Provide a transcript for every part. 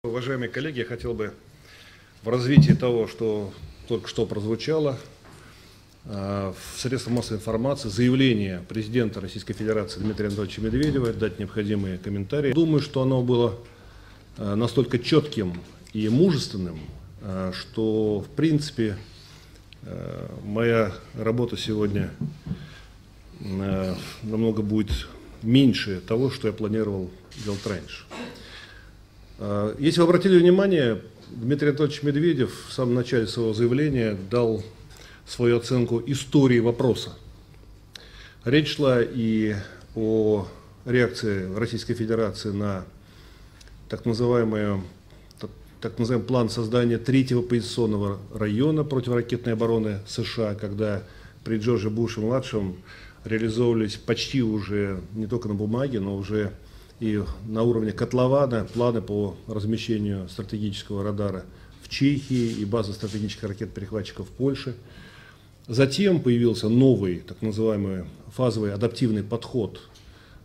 Уважаемые коллеги, я хотел бы в развитии того, что только что прозвучало в средствах массовой информации, заявление президента Российской Федерации Дмитрия Анатольевича Медведева, дать необходимые комментарии. Думаю, что оно было настолько четким и мужественным, что в принципе моя работа сегодня намного будет меньше того, что я планировал делать раньше. Если вы обратили внимание, Дмитрий Анатольевич Медведев в самом начале своего заявления дал свою оценку истории вопроса. Речь шла и о реакции Российской Федерации на так называемый план создания третьего позиционного района противоракетной обороны США, когда при Джордже Буше-младшем реализовывались почти уже не только на бумаге, но уже и на уровне котлована планы по размещению стратегического радара в Чехии и базы стратегических ракет-перехватчиков в Польше. Затем появился новый, так называемый фазовый адаптивный подход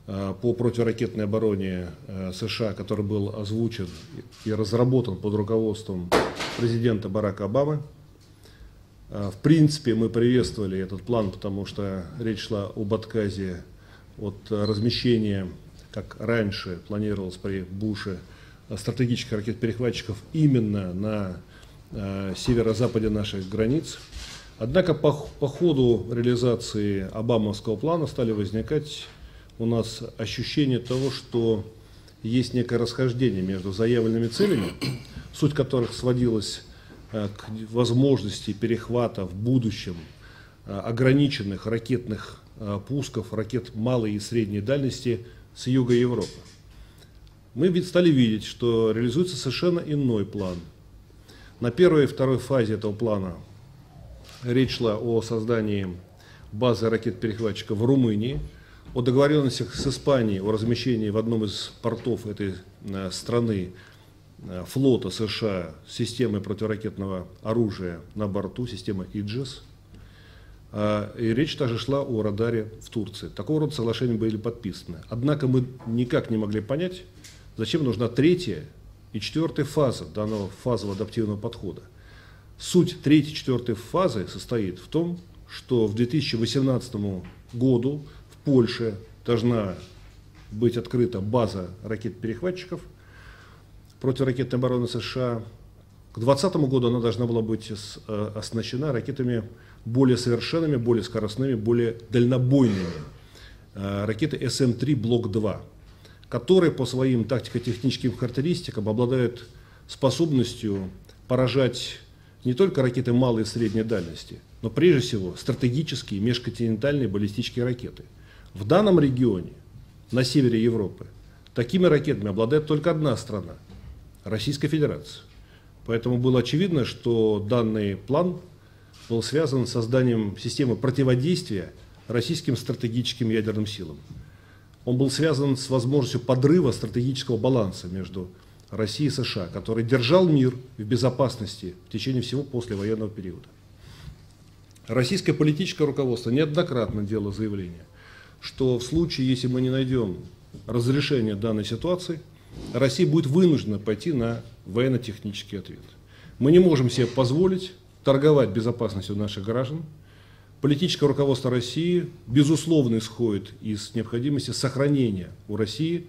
по противоракетной обороне США, который был озвучен и разработан под руководством президента Барака Обамы. В принципе, мы приветствовали этот план, потому что речь шла об отказе от размещения, как раньше планировалось при Буше, стратегических ракет-перехватчиков именно на северо-западе наших границ. Однако по ходу реализации обамовского плана стали возникать у нас ощущение того, что есть некое расхождение между заявленными целями, суть которых сводилась к возможности перехвата в будущем ограниченных ракетных пусков, ракет малой и средней дальности с юга Европы. Мы стали видеть, что реализуется совершенно иной план. На первой и второй фазе этого плана речь шла о создании базы ракет-перехватчиков в Румынии, о договоренностях с Испанией о размещении в одном из портов этой страны флота США с системой противоракетного оружия на борту, система Иджес. И речь также шла о радаре в Турции. Такого рода соглашения были подписаны. Однако мы никак не могли понять, зачем нужна третья и четвертая фаза данного фазового адаптивного подхода. Суть третьей и четвертой фазы состоит в том, что в 2018 году в Польше должна быть открыта база ракет-перехватчиков противоракетной обороны США. К 2020 году она должна была быть оснащена ракетами более совершенными, более скоростными, более дальнобойными. Ракеты СМ-3 Блок-2, которые по своим тактико-техническим характеристикам обладают способностью поражать не только ракеты малой и средней дальности, но прежде всего стратегические межконтинентальные баллистические ракеты. В данном регионе, на севере Европы, такими ракетами обладает только одна страна – Российская Федерация. Поэтому было очевидно, что данный план был связан с созданием системы противодействия российским стратегическим ядерным силам. Он был связан с возможностью подрыва стратегического баланса между Россией и США, который держал мир в безопасности в течение всего послевоенного периода. Российское политическое руководство неоднократно делало заявление, что в случае, если мы не найдем разрешение данной ситуации, Россия будет вынуждена пойти на военно-технический ответ. Мы не можем себе позволить торговать безопасностью наших граждан. Политическое руководство России безусловно исходит из необходимости сохранения у России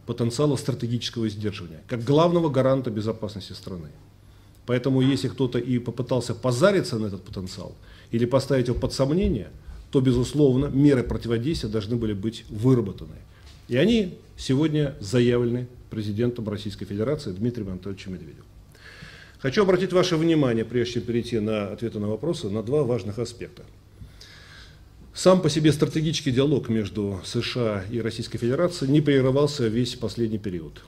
потенциала стратегического сдерживания, как главного гаранта безопасности страны. Поэтому если кто-то и попытался позариться на этот потенциал или поставить его под сомнение, то, безусловно, меры противодействия должны были быть выработаны. И они сегодня заявлены президентом Российской Федерации Дмитрием Анатольевичем Медведевым. Хочу обратить ваше внимание, прежде чем перейти на ответы на вопросы, на два важных аспекта. Сам по себе стратегический диалог между США и Российской Федерацией не прерывался весь последний период.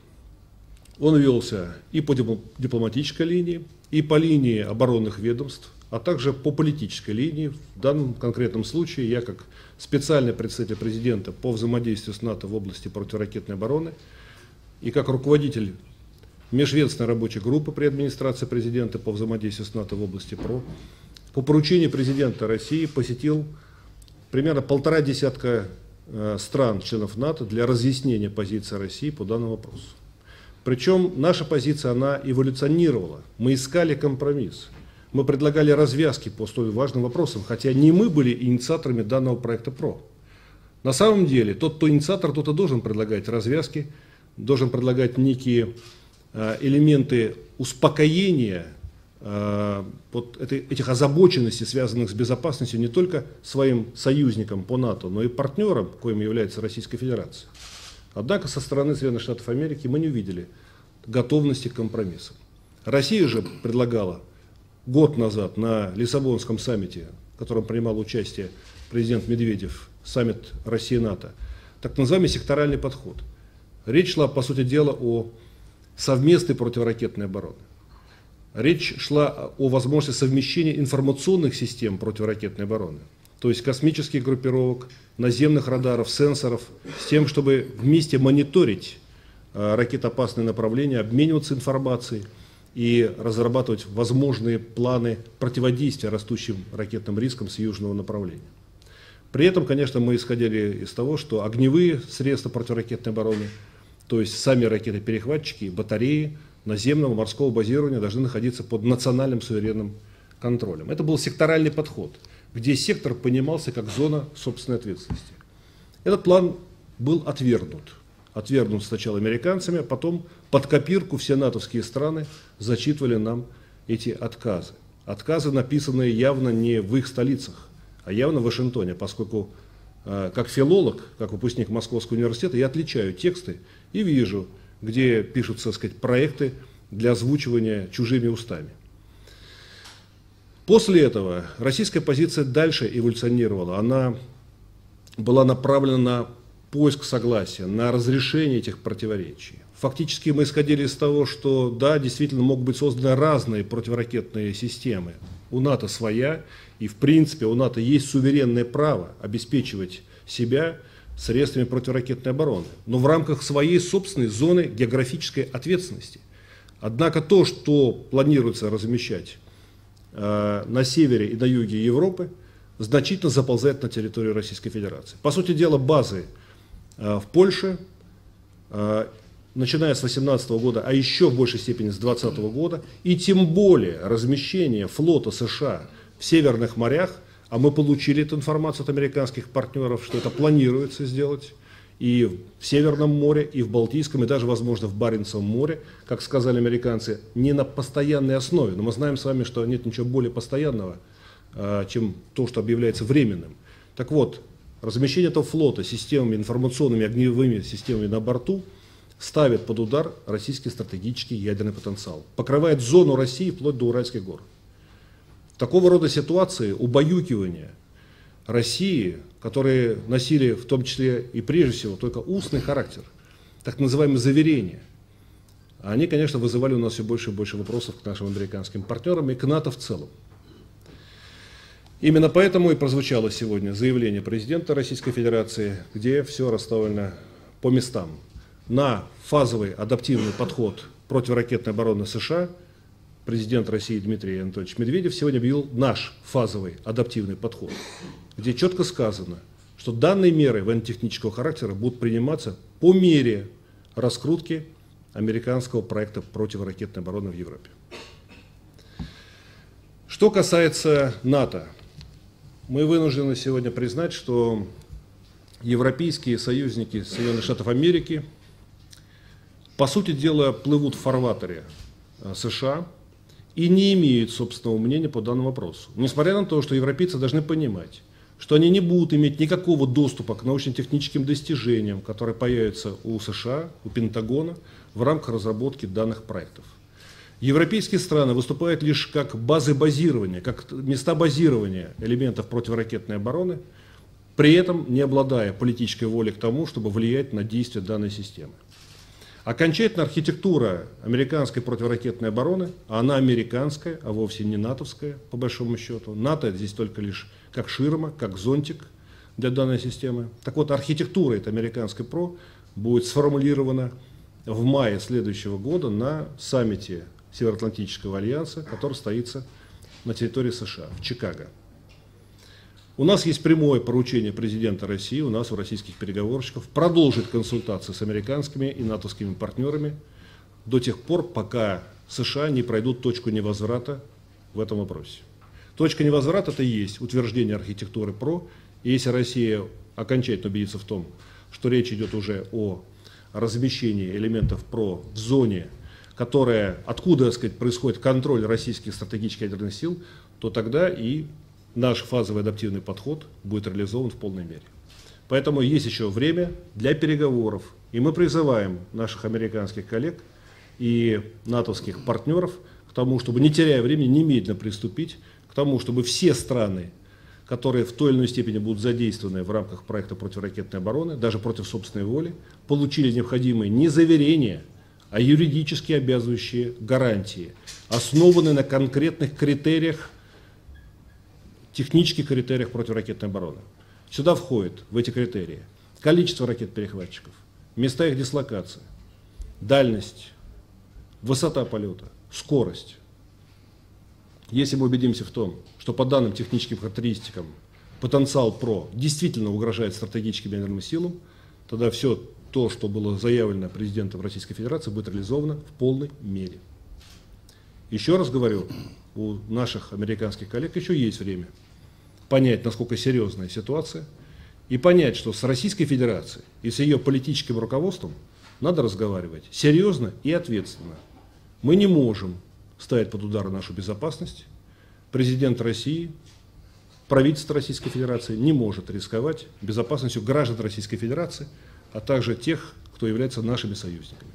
Он велся и по дипломатической линии, и по линии оборонных ведомств, а также по политической линии. В данном конкретном случае я, как специальный представитель президента по взаимодействию с НАТО в области противоракетной обороны и как руководитель межведомственной рабочей группы при администрации президента по взаимодействию с НАТО в области ПРО, по поручению президента России посетил примерно 1,5 десятка стран, членов НАТО, для разъяснения позиции России по данному вопросу. Причем наша позиция, она эволюционировала. Мы искали компромисс. Мы предлагали развязки по столь важным вопросам, хотя не мы были инициаторами данного проекта ПРО. На самом деле, тот, кто инициатор, тот и должен предлагать развязки, должен предлагать некие элементы успокоения этих озабоченностей, связанных с безопасностью не только своим союзникам по НАТО, но и партнерам, коим является Российская Федерация. Однако со стороны Соединенных Штатов Америки мы не увидели готовности к компромиссам. Россия же предлагала год назад на Лиссабонском саммите, в котором принимал участие президент Медведев, саммит Россия-НАТО, так называемый секторальный подход. Речь шла, по сути дела, о совместной противоракетной обороне. Речь шла о возможности совмещения информационных систем противоракетной обороны, то есть космических группировок, наземных радаров, сенсоров, с тем, чтобы вместе мониторить ракетоопасные направления, обмениваться информацией и разрабатывать возможные планы противодействия растущим ракетным рискам с южного направления. При этом, конечно, мы исходили из того, что огневые средства противоракетной обороны, то есть сами ракеты-перехватчики, батареи наземного морского базирования должны находиться под национальным суверенным контролем. Это был секторальный подход, где сектор понимался как зона собственной ответственности. Этот план был отвергнут. Отвергнут сначала американцами, а потом под копирку все натовские страны зачитывали нам эти отказы. Отказы, написанные явно не в их столицах, а явно в Вашингтоне, поскольку как филолог, как выпускник Московского университета, я отличаю тексты и вижу, где пишутся, так сказать, проекты для озвучивания чужими устами. После этого российская позиция дальше эволюционировала. Она была направлена на поиск согласия, на разрешение этих противоречий. Фактически мы исходили из того, что да, действительно могут быть созданы разные противоракетные системы. У НАТО своя, и в принципе у НАТО есть суверенное право обеспечивать себя средствами противоракетной обороны, но в рамках своей собственной зоны географической ответственности. Однако то, что планируется размещать на севере и на юге Европы, значительно заползает на территорию Российской Федерации. По сути дела, базы в Польше, начиная с 2018 года, а еще в большей степени с 2020 года, и тем более размещение флота США в северных морях, а мы получили эту информацию от американских партнеров, что это планируется сделать и в Северном море, и в Балтийском, и даже, возможно, в Баренцевом море, как сказали американцы, не на постоянной основе. Но мы знаем с вами, что нет ничего более постоянного, чем то, что объявляется временным. Так вот, размещение этого флота системами, информационными огневыми системами на борту ставит под удар российский стратегический ядерный потенциал, покрывает зону России вплоть до Уральских гор. Такого рода ситуации убаюкивания России, которые носили в том числе и прежде всего только устный характер, так называемые заверения, они, конечно, вызывали у нас все больше и больше вопросов к нашим американским партнерам и к НАТО в целом. Именно поэтому и прозвучало сегодня заявление президента Российской Федерации, где все расставлено по местам. На фазовый адаптивный подход противоракетной обороны США президент России Дмитрий Анатольевич Медведев сегодня объявил наш фазовый адаптивный подход, где четко сказано, что данные меры военно-технического характера будут приниматься по мере раскрутки американского проекта противоракетной обороны в Европе. Что касается НАТО, мы вынуждены сегодня признать, что европейские союзники Соединенных Штатов Америки, по сути дела, плывут в фарватере США и не имеют собственного мнения по данному вопросу. Несмотря на то, что европейцы должны понимать, что они не будут иметь никакого доступа к научно-техническим достижениям, которые появятся у США, у Пентагона в рамках разработки данных проектов. Европейские страны выступают лишь как базы базирования, как места базирования элементов противоракетной обороны, при этом не обладая политической волей к тому, чтобы влиять на действия данной системы. Окончательная архитектура американской противоракетной обороны, а она американская, а вовсе не натовская, по большому счету. НАТО здесь только лишь как ширма, как зонтик для данной системы. Так вот, архитектура этой американской ПРО будет сформулирована в мае следующего года на саммите Североатлантического альянса, который состоится на территории США, в Чикаго. У нас есть прямое поручение президента России, у нас, у российских переговорщиков, продолжить консультации с американскими и натовскими партнерами до тех пор, пока США не пройдут точку невозврата в этом вопросе. Точка невозврата – это и есть утверждение архитектуры ПРО. И если Россия окончательно убедится в том, что речь идет уже о размещении элементов ПРО в зоне, откуда, так сказать, происходит контроль российских стратегических ядерных сил, то тогда и наш фазовый адаптивный подход будет реализован в полной мере. Поэтому есть еще время для переговоров. И мы призываем наших американских коллег и натовских партнеров к тому, чтобы, не теряя времени, немедленно приступить к тому, чтобы все страны, которые в той или иной степени будут задействованы в рамках проекта противоракетной обороны, даже против собственной воли, получили необходимые не заверения, а юридически обязывающие гарантии, основанные на конкретных критериях, технических критериях противоракетной обороны. Сюда входит, в эти критерии, количество ракет-перехватчиков, места их дислокации, дальность, высота полета, скорость. Если мы убедимся в том, что по данным техническим характеристикам потенциал ПРО действительно угрожает стратегическим ядерным силам, тогда все то, что было заявлено президентом Российской Федерации, будет реализовано в полной мере. Еще раз говорю, у наших американских коллег еще есть время понять, насколько серьезная ситуация, и понять, что с Российской Федерацией и с ее политическим руководством надо разговаривать серьезно и ответственно. Мы не можем ставить под удар нашу безопасность. Президент России, правительство Российской Федерации не может рисковать безопасностью граждан Российской Федерации, а также тех, кто является нашими союзниками.